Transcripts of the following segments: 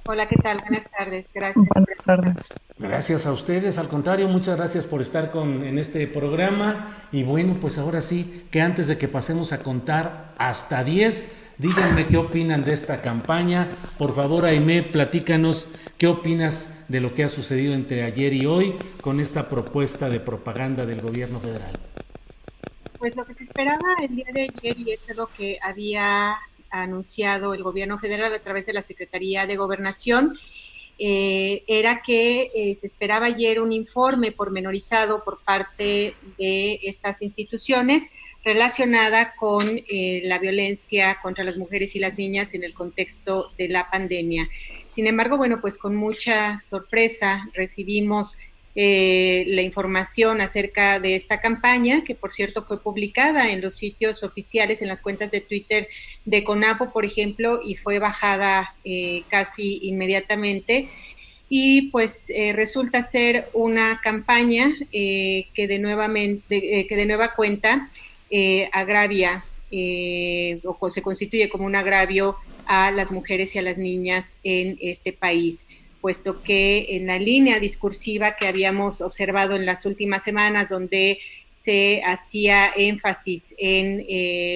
Hola, ¿qué tal? Buenas tardes. Gracias por Buenas tardes. Gracias a ustedes, al contrario, muchas gracias por estar en este programa. Y bueno, pues ahora sí, que antes de que pasemos a contar hasta 10, díganme qué opinan de esta campaña. Por favor, Aimé, platícanos qué opinas de lo que ha sucedido entre ayer y hoy con esta propuesta de propaganda del gobierno federal. Pues lo que se esperaba el día de ayer y es lo que había anunciado el gobierno federal a través de la Secretaría de Gobernación, era que se esperaba ayer un informe pormenorizado por parte de estas instituciones relacionada con la violencia contra las mujeres y las niñas en el contexto de la pandemia. Sin embargo, bueno, pues con mucha sorpresa recibimos la información acerca de esta campaña, que por cierto fue publicada en los sitios oficiales, en las cuentas de Twitter de CONAPO, por ejemplo, y fue bajada casi inmediatamente. Y pues resulta ser una campaña que de nueva cuenta agravia o se constituye como un agravio a las mujeres y a las niñas en este país, puesto que en la línea discursiva que habíamos observado en las últimas semanas, donde se hacía énfasis en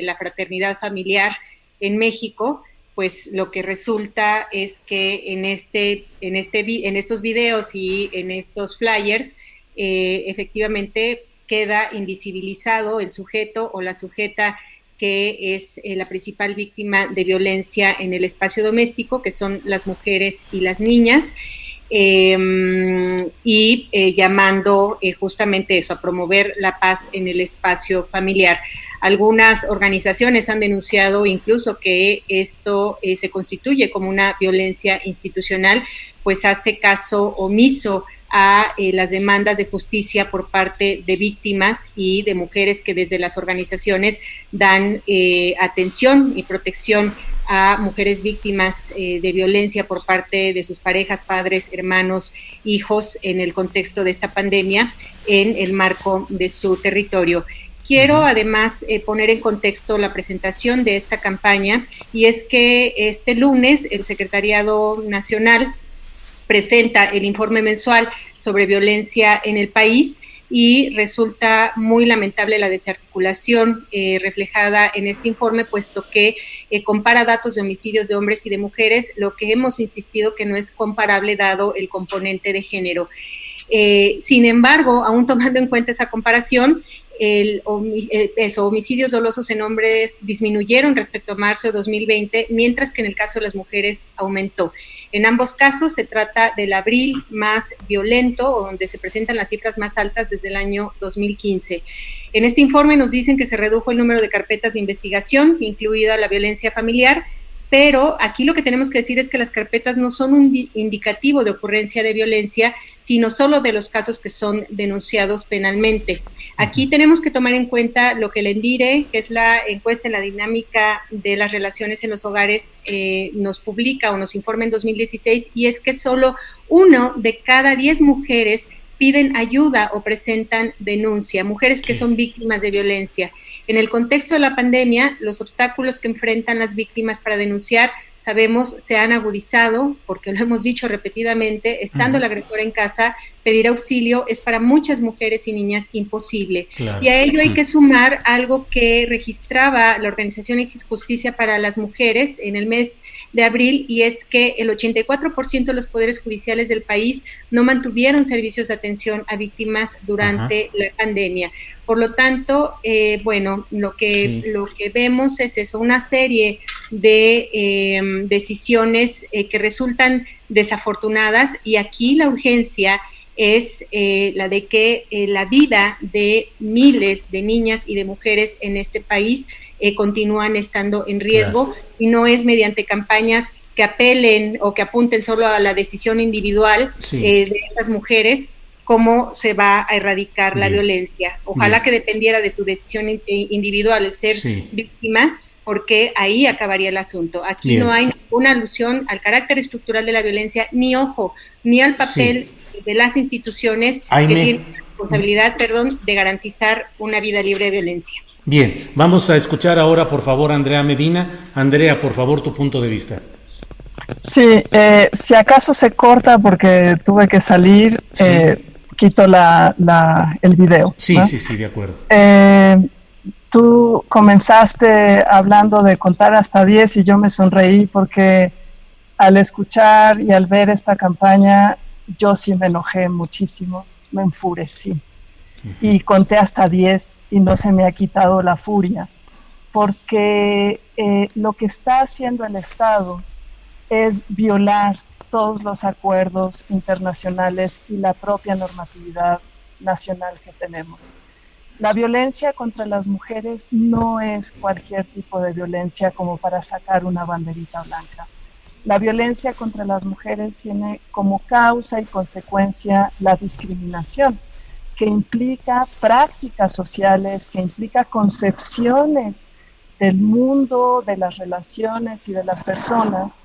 la fraternidad familiar en México, pues lo que resulta es que en estos videos y en estos flyers, efectivamente queda invisibilizado el sujeto o la sujeta que es la principal víctima de violencia en el espacio doméstico, que son las mujeres y las niñas, llamando justamente eso, a promover la paz en el espacio familiar. Algunas organizaciones han denunciado incluso que esto se constituye como una violencia institucional, pues hace caso omiso a las demandas de justicia por parte de víctimas y de mujeres que desde las organizaciones dan atención y protección a mujeres víctimas de violencia por parte de sus parejas, padres, hermanos, hijos en el contexto de esta pandemia en el marco de su territorio. Quiero además poner en contexto la presentación de esta campaña, y es que este lunes el Secretariado Nacional presenta el informe mensual sobre violencia en el país, y resulta muy lamentable la desarticulación reflejada en este informe, puesto que compara datos de homicidios de hombres y de mujeres, lo que hemos insistido que no es comparable dado el componente de género. Sin embargo, aún tomando en cuenta esa comparación, homicidios dolosos en hombres disminuyeron respecto a marzo de 2020, mientras que en el caso de las mujeres aumentó. En ambos casos se trata del abril más violento, donde se presentan las cifras más altas desde el año 2015. En este informe nos dicen que se redujo el número de carpetas de investigación, incluida la violencia familiar, pero aquí lo que tenemos que decir es que las carpetas no son un indicativo de ocurrencia de violencia, sino solo de los casos que son denunciados penalmente. Aquí tenemos que tomar en cuenta lo que el ENDIRE, que es la encuesta en la dinámica de las relaciones en los hogares, nos publica o nos informa en 2016, y es que solo 1 de cada 10 mujeres piden ayuda o presentan denuncia, mujeres que son víctimas de violencia. En el contexto de la pandemia, los obstáculos que enfrentan las víctimas para denunciar, sabemos, se han agudizado, porque lo hemos dicho repetidamente, estando el agresor en casa, pedir auxilio es para muchas mujeres y niñas imposible. Claro. Y a ello hay que sumar algo que registraba la Organización Justicia para las Mujeres en el mes de abril, y es que el 84% de los poderes judiciales del país no mantuvieron servicios de atención a víctimas durante la pandemia. Por lo tanto, lo que vemos es eso, una serie de decisiones que resultan desafortunadas, y aquí la urgencia es la de que la vida de miles de niñas y de mujeres en este país continúan estando en riesgo, y no es mediante campañas que apelen o que apunten solo a la decisión individual de estas mujeres cómo se va a erradicar la violencia. Ojalá que dependiera de su decisión individual el ser víctimas, porque ahí acabaría el asunto. Aquí no hay ninguna alusión al carácter estructural de la violencia, ni al papel de las instituciones que tienen la responsabilidad, de garantizar una vida libre de violencia. Bien, vamos a escuchar ahora, por favor, a Andrea Medina. Andrea, por favor, tu punto de vista. Sí, si acaso se corta porque tuve que salir, quito el video, Sí, ¿no? sí, sí, de acuerdo. Tú comenzaste hablando de contar hasta 10 y yo me sonreí porque al escuchar y al ver esta campaña, yo sí me enojé muchísimo, me enfurecí y conté hasta 10 y no se me ha quitado la furia, porque lo que está haciendo el Estado es violar todos los acuerdos internacionales y la propia normatividad nacional que tenemos. La violencia contra las mujeres no es cualquier tipo de violencia como para sacar una banderita blanca. La violencia contra las mujeres tiene como causa y consecuencia la discriminación, que implica prácticas sociales, que implica concepciones del mundo, de las relaciones y de las personas,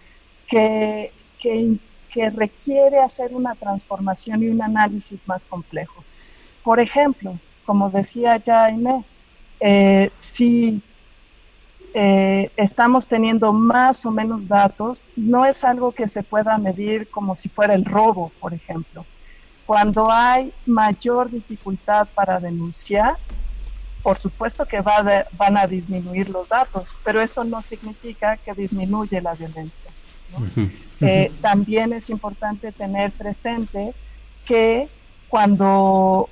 que, que, que requiere hacer una transformación y un análisis más complejo. Por ejemplo, como decía Jaime, si estamos teniendo más o menos datos, no es algo que se pueda medir como si fuera el robo, por ejemplo. Cuando hay mayor dificultad para denunciar, por supuesto que van a disminuir los datos, pero eso no significa que disminuye la violencia, ¿no? También es importante tener presente que cuando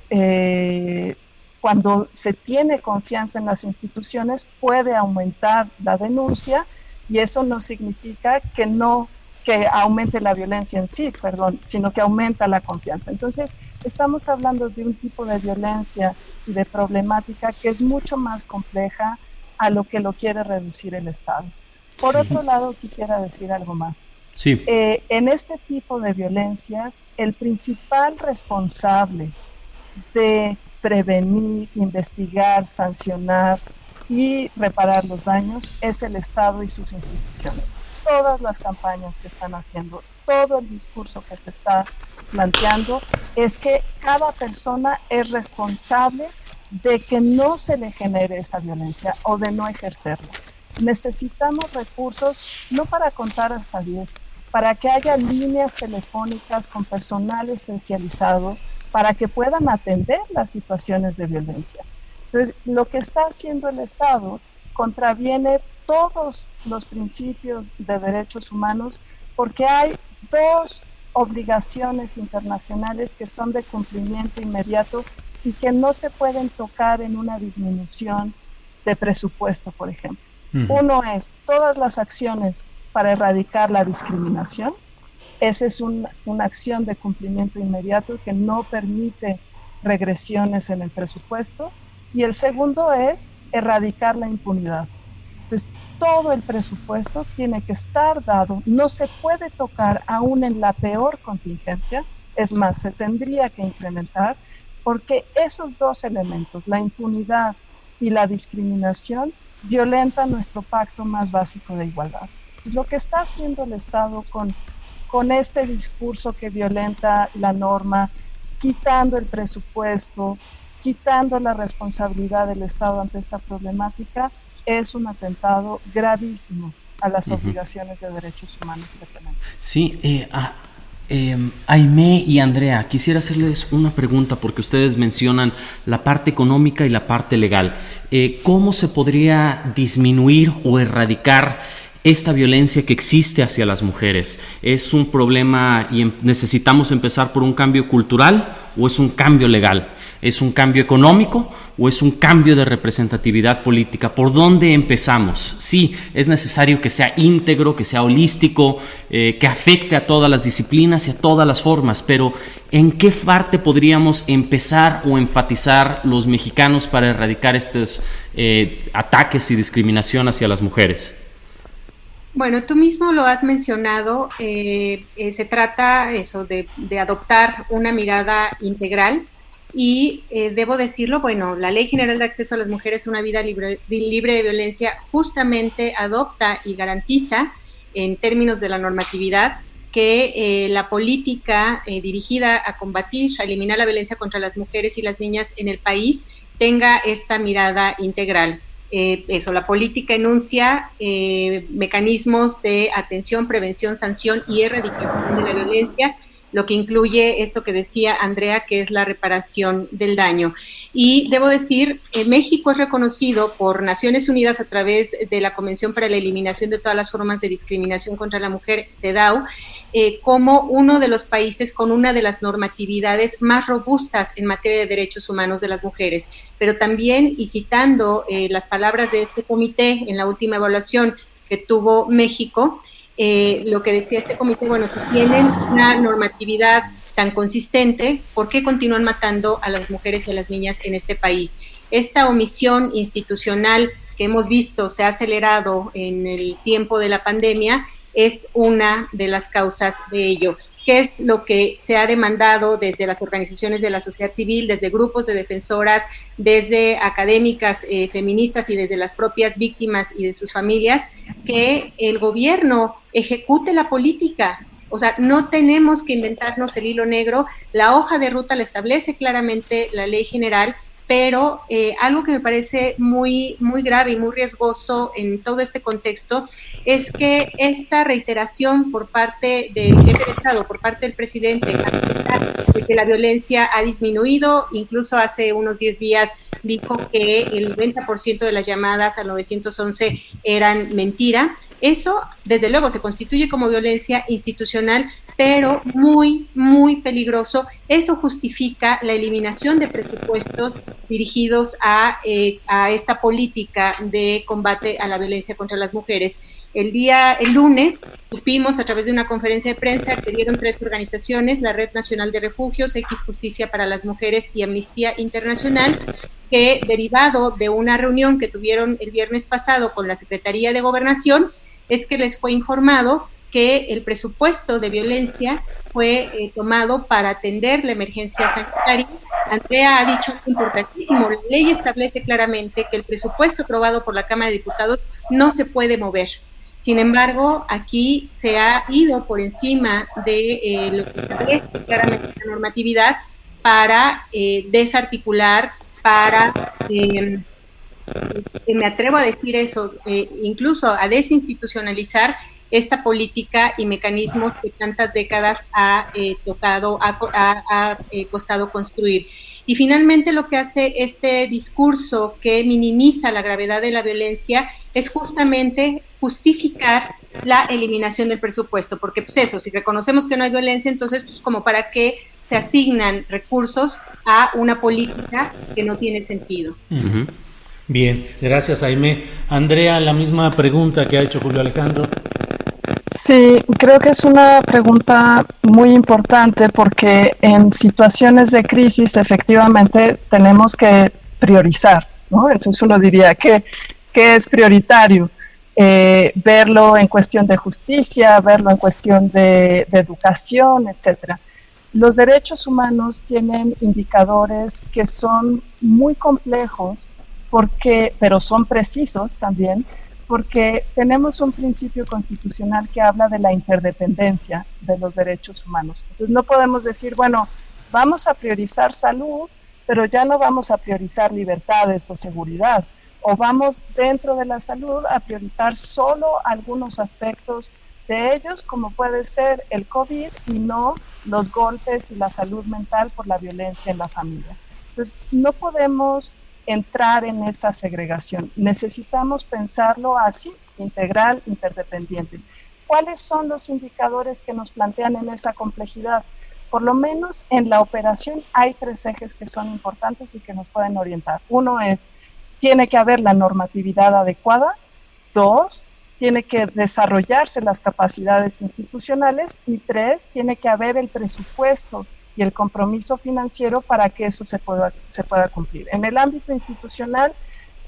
se tiene confianza en las instituciones puede aumentar la denuncia y eso no significa que aumente la violencia en sí, sino que aumenta la confianza. Entonces, estamos hablando de un tipo de violencia y de problemática que es mucho más compleja a lo que lo quiere reducir el Estado. Por otro lado, quisiera decir algo más. Sí. En este tipo de violencias, el principal responsable de prevenir, investigar, sancionar y reparar los daños es el Estado y sus instituciones. Todas las campañas que están haciendo, todo el discurso que se está planteando es que cada persona es responsable de que no se le genere esa violencia o de no ejercerla. Necesitamos recursos no para contar hasta 10, para que haya líneas telefónicas con personal especializado para que puedan atender las situaciones de violencia. Entonces, lo que está haciendo el Estado contraviene todos los principios de derechos humanos porque hay dos obligaciones internacionales que son de cumplimiento inmediato y que no se pueden tocar en una disminución de presupuesto, por ejemplo. Uno es todas las acciones para erradicar la discriminación. Esa es una acción de cumplimiento inmediato que no permite regresiones en el presupuesto. Y el segundo es erradicar la impunidad. Entonces, todo el presupuesto tiene que estar dado, no se puede tocar aún en la peor contingencia, es más, se tendría que incrementar, porque esos dos elementos, la impunidad y la discriminación, violentan nuestro pacto más básico de igualdad. Entonces, lo que está haciendo el Estado con este discurso que violenta la norma, quitando el presupuesto, quitando la responsabilidad del Estado ante esta problemática, es un atentado gravísimo a las obligaciones de derechos humanos que tenemos. Sí, Aimé y Andrea, quisiera hacerles una pregunta porque ustedes mencionan la parte económica y la parte legal. ¿Cómo se podría disminuir o erradicar esta violencia que existe hacia las mujeres? ¿Es un problema y necesitamos empezar por un cambio cultural o es un cambio legal? ¿Es un cambio económico o es un cambio de representatividad política? ¿Por dónde empezamos? Sí, es necesario que sea íntegro, que sea holístico, que afecte a todas las disciplinas y a todas las formas, pero ¿en qué parte podríamos empezar o enfatizar los mexicanos para erradicar estos ataques y discriminación hacia las mujeres? Bueno, tú mismo lo has mencionado, se trata eso de adoptar una mirada integral y debo decirlo, bueno, la Ley General de Acceso a las Mujeres a una Vida libre de Violencia justamente adopta y garantiza en términos de la normatividad que la política dirigida a combatir, a eliminar la violencia contra las mujeres y las niñas en el país tenga esta mirada integral. eso, la política enuncia mecanismos de atención, prevención, sanción y erradicación de la violencia, lo que incluye esto que decía Andrea, que es la reparación del daño. Y debo decir, México es reconocido por Naciones Unidas a través de la Convención para la Eliminación de todas las formas de discriminación contra la mujer, CEDAW, como uno de los países con una de las normatividades más robustas en materia de derechos humanos de las mujeres. Pero también, y citando las palabras de este comité en la última evaluación que tuvo México, lo que decía este comité, bueno, si tienen una normatividad tan consistente, ¿por qué continúan matando a las mujeres y a las niñas en este país? Esta omisión institucional que hemos visto se ha acelerado en el tiempo de la pandemia es una de las causas de ello. ¿Qué es lo que se ha demandado desde las organizaciones de la sociedad civil, desde grupos de defensoras, desde académicas feministas y desde las propias víctimas y de sus familias? Que el gobierno ejecute la política. O sea, no tenemos que inventarnos el hilo negro. La hoja de ruta la establece claramente la ley general, pero algo que me parece muy, muy grave y muy riesgoso en todo este contexto es que esta reiteración por parte del jefe de Estado, por parte del presidente, de que la violencia ha disminuido, incluso hace unos 10 días dijo que el 90% de las llamadas al 911 eran mentira. Eso, desde luego, se constituye como violencia institucional, pero muy, muy peligroso. Eso justifica la eliminación de presupuestos dirigidos a esta política de combate a la violencia contra las mujeres. El lunes, supimos a través de una conferencia de prensa que dieron 3 organizaciones, la Red Nacional de Refugios, X Justicia para las Mujeres y Amnistía Internacional, que derivado de una reunión que tuvieron el viernes pasado con la Secretaría de Gobernación, es que les fue informado que el presupuesto de violencia fue tomado para atender la emergencia sanitaria. Andrea ha dicho algo importantísimo, la ley establece claramente que el presupuesto aprobado por la Cámara de Diputados no se puede mover. Sin embargo, aquí se ha ido por encima de lo que establece claramente la normatividad para desarticular, para... me atrevo a decir eso, incluso a desinstitucionalizar esta política y mecanismos que tantas décadas ha costado construir. Y finalmente lo que hace este discurso que minimiza la gravedad de la violencia es justamente justificar la eliminación del presupuesto, porque pues eso, si reconocemos que no hay violencia, entonces como para qué se asignan recursos a una política que no tiene sentido. Uh-huh. Bien, gracias, Aimé. Andrea, la misma pregunta que ha hecho Julio Alejandro. Sí, creo que es una pregunta muy importante porque en situaciones de crisis efectivamente tenemos que priorizar, ¿no? Entonces uno diría, ¿qué es prioritario? Verlo en cuestión de justicia, verlo en cuestión de educación, etcétera. Los derechos humanos tienen indicadores que son muy complejos, pero son precisos también, porque tenemos un principio constitucional que habla de la interdependencia de los derechos humanos. Entonces no podemos decir, bueno, vamos a priorizar salud, pero ya no vamos a priorizar libertades o seguridad, o vamos dentro de la salud a priorizar solo algunos aspectos de ellos, como puede ser el COVID y no los golpes y la salud mental por la violencia en la familia. Entonces no podemos entrar en esa segregación. Necesitamos pensarlo así, integral, interdependiente. ¿Cuáles son los indicadores que nos plantean en esa complejidad? Por lo menos en la operación hay 3 ejes que son importantes y que nos pueden orientar. Uno es, tiene que haber la normatividad adecuada. 2, tiene que desarrollarse las capacidades institucionales. Y 3, tiene que haber el presupuesto y el compromiso financiero para que eso se pueda cumplir. En el ámbito institucional,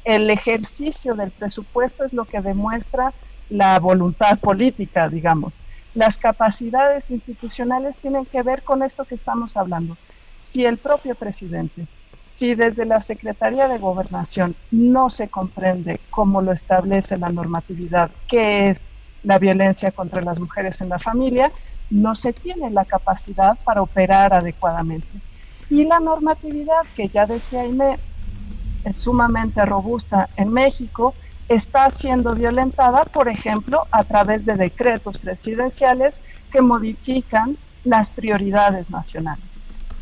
el ejercicio del presupuesto es lo que demuestra la voluntad política, digamos. Las capacidades institucionales tienen que ver con esto que estamos hablando. Si el propio presidente, si desde la Secretaría de Gobernación no se comprende cómo lo establece la normatividad, qué es la violencia contra las mujeres en la familia, no se tiene la capacidad para operar adecuadamente. Y la normatividad, que ya decía Aimé, es sumamente robusta en México, está siendo violentada, por ejemplo, a través de decretos presidenciales que modifican las prioridades nacionales.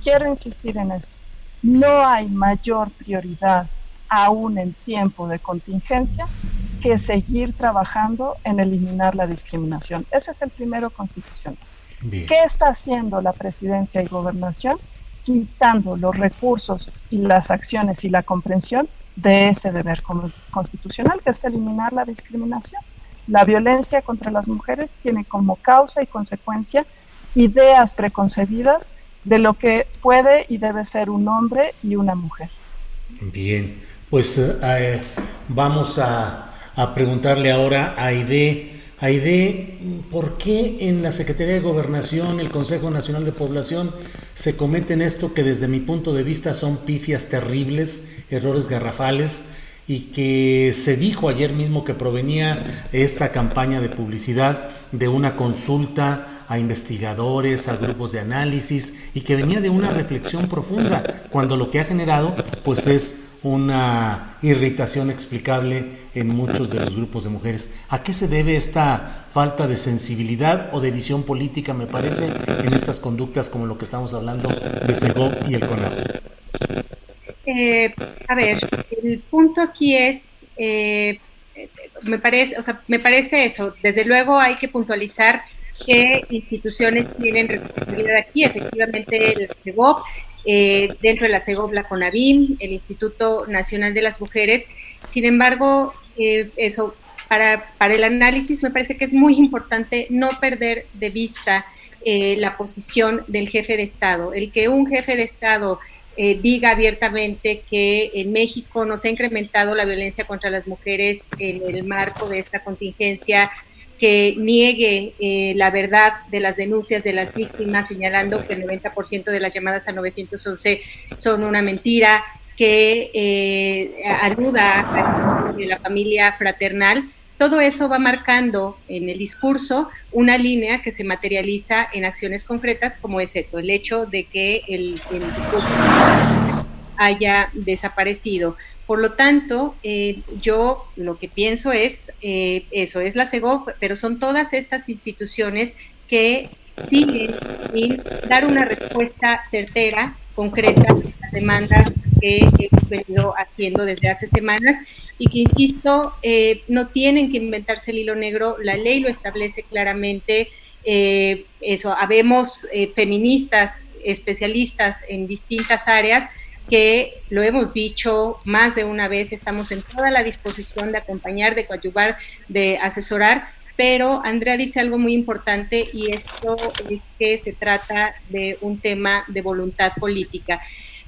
Quiero insistir en esto. No hay mayor prioridad, aún en tiempo de contingencia, que seguir trabajando en eliminar la discriminación. Ese es el primero constitucional. Bien. ¿Qué está haciendo la presidencia y gobernación? Quitando los recursos y las acciones y la comprensión de ese deber constitucional, que es eliminar la discriminación. La violencia contra las mujeres tiene como causa y consecuencia ideas preconcebidas de lo que puede y debe ser un hombre y una mujer. Bien, pues vamos a preguntarle ahora a Aide. Aide, ¿por qué en la Secretaría de Gobernación, el Consejo Nacional de Población, se cometen esto que desde mi punto de vista son pifias terribles, errores garrafales, y que se dijo ayer mismo que provenía esta campaña de publicidad de una consulta a investigadores, a grupos de análisis, y que venía de una reflexión profunda, cuando lo que ha generado pues es una irritación explicable en muchos de los grupos de mujeres? ¿A qué se debe esta falta de sensibilidad o de visión política, me parece, en estas conductas como lo que estamos hablando de Segov y el CONAVO? A ver, el punto aquí es, me parece eso. Desde luego hay que puntualizar qué instituciones tienen responsabilidad aquí. Efectivamente, el Segov, dentro de la Segov, la CONAVIM, el Instituto Nacional de las Mujeres. Sin embargo, eso, para el análisis me parece que es muy importante no perder de vista la posición del jefe de Estado. El que un jefe de Estado diga abiertamente que en México no se ha incrementado la violencia contra las mujeres en el marco de esta contingencia, que niegue la verdad de las denuncias de las víctimas, señalando que el 90% de las llamadas a 911 son una mentira, que aluda a la familia fraternal. Todo eso va marcando en el discurso una línea que se materializa en acciones concretas, como es eso, el hecho de que el discurso haya desaparecido. Por lo tanto, yo lo que pienso es, eso es la Segov, pero son todas estas instituciones que siguen sin dar una respuesta certera, concreta, a las demandas que hemos venido haciendo desde hace semanas, y que, insisto, no tienen que inventarse el hilo negro. La ley lo establece claramente. Habemos feministas, especialistas en distintas áreas, que lo hemos dicho más de una vez, estamos en toda la disposición de acompañar, de coadyuvar, de asesorar, pero Andrea dice algo muy importante, y esto es que se trata de un tema de voluntad política.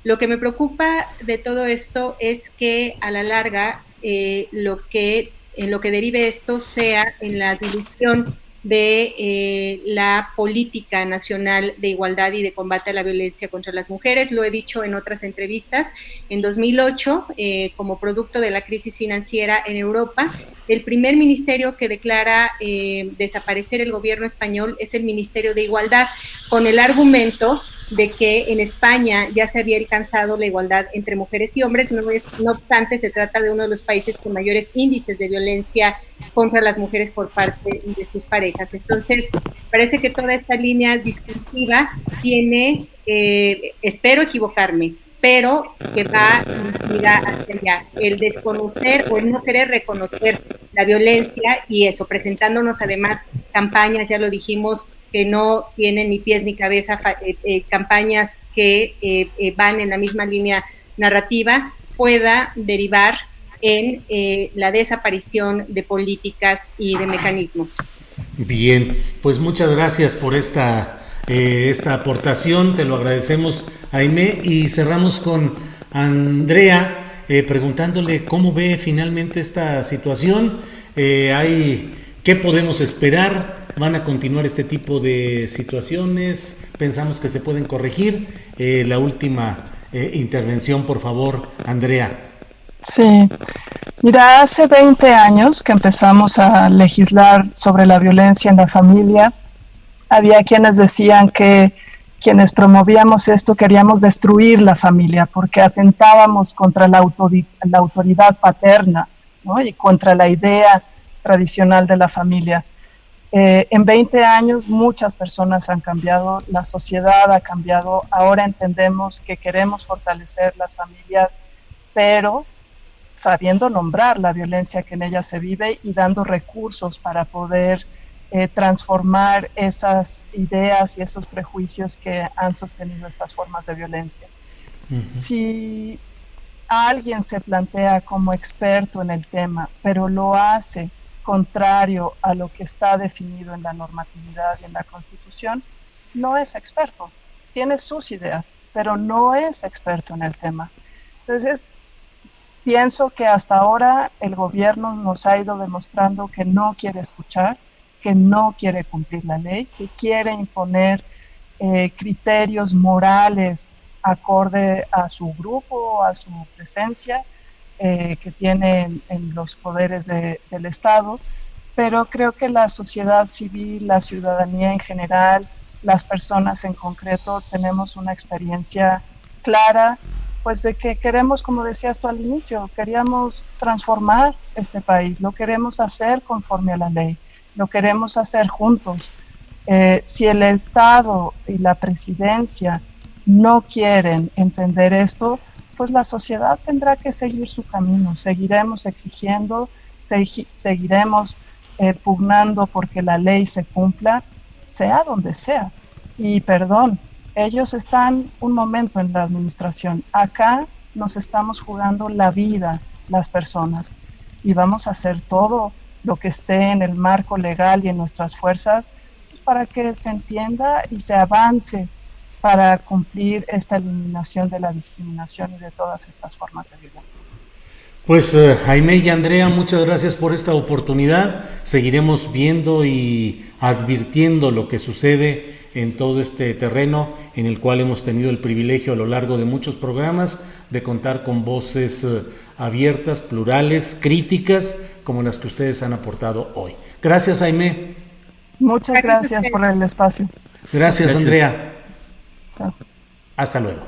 Lo que me preocupa de todo esto es que a la larga en lo que derive esto sea en la dilución de la política nacional de igualdad y de combate a la violencia contra las mujeres. Lo he dicho en otras entrevistas. En 2008, como producto de la crisis financiera en Europa, el primer ministerio que declara desaparecer el gobierno español es el Ministerio de Igualdad, con el argumento de que en España ya se había alcanzado la igualdad entre mujeres y hombres. No obstante, se trata de uno de los países con mayores índices de violencia contra las mujeres por parte de sus parejas. Entonces, parece que toda esta línea discursiva tiene, espero equivocarme, pero que va dirigida hacia allá, el desconocer o el no querer reconocer la violencia, y eso, presentándonos además campañas, ya lo dijimos, que no tienen ni pies ni cabeza, campañas que van en la misma línea narrativa, pueda derivar en la desaparición de políticas y de mecanismos. Bien, pues muchas gracias por esta aportación, te lo agradecemos, Aimé, y cerramos con Andrea preguntándole cómo ve finalmente esta situación. ¿Qué podemos esperar? ¿Van a continuar este tipo de situaciones? ¿Pensamos que se pueden corregir? La última intervención, por favor, Andrea. Sí, mira, hace 20 años que empezamos a legislar sobre la violencia en la familia, había quienes decían que quienes promovíamos esto queríamos destruir la familia porque atentábamos contra la autoridad paterna, ¿no? Y contra la idea tradicional de la familia. En 20 años muchas personas han cambiado, la sociedad ha cambiado, ahora entendemos que queremos fortalecer las familias, pero sabiendo nombrar la violencia que en ellas se vive y dando recursos para poder transformar esas ideas y esos prejuicios que han sostenido estas formas de violencia. Si alguien se plantea como experto en el tema, pero lo hace contrario a lo que está definido en la normatividad y en la Constitución, no es experto. Tiene sus ideas, pero no es experto en el tema. Entonces, pienso que hasta ahora el gobierno nos ha ido demostrando que no quiere escuchar, que no quiere cumplir la ley, que quiere imponer criterios morales acorde a su grupo, a su presencia, que tiene en los poderes del Estado, pero creo que la sociedad civil, la ciudadanía en general, las personas en concreto, tenemos una experiencia clara, pues de que queremos, como decías tú al inicio, queríamos transformar este país, lo queremos hacer conforme a la ley, lo queremos hacer juntos. Si el Estado y la presidencia no quieren entender esto, pues la sociedad tendrá que seguir su camino. Seguiremos exigiendo, seguiremos pugnando porque la ley se cumpla, sea donde sea. Y perdón, ellos están un momento en la administración. Acá nos estamos jugando la vida las personas y vamos a hacer todo lo que esté en el marco legal y en nuestras fuerzas para que se entienda y se avance para cumplir esta eliminación de la discriminación y de todas estas formas de violencia. Pues Aimee y Andrea, muchas gracias por esta oportunidad. Seguiremos viendo y advirtiendo lo que sucede en todo este terreno en el cual hemos tenido el privilegio a lo largo de muchos programas de contar con voces abiertas, plurales, críticas, como las que ustedes han aportado hoy. Gracias, Aimee. Muchas gracias por el espacio. Gracias. Andrea. Chao. Hasta luego.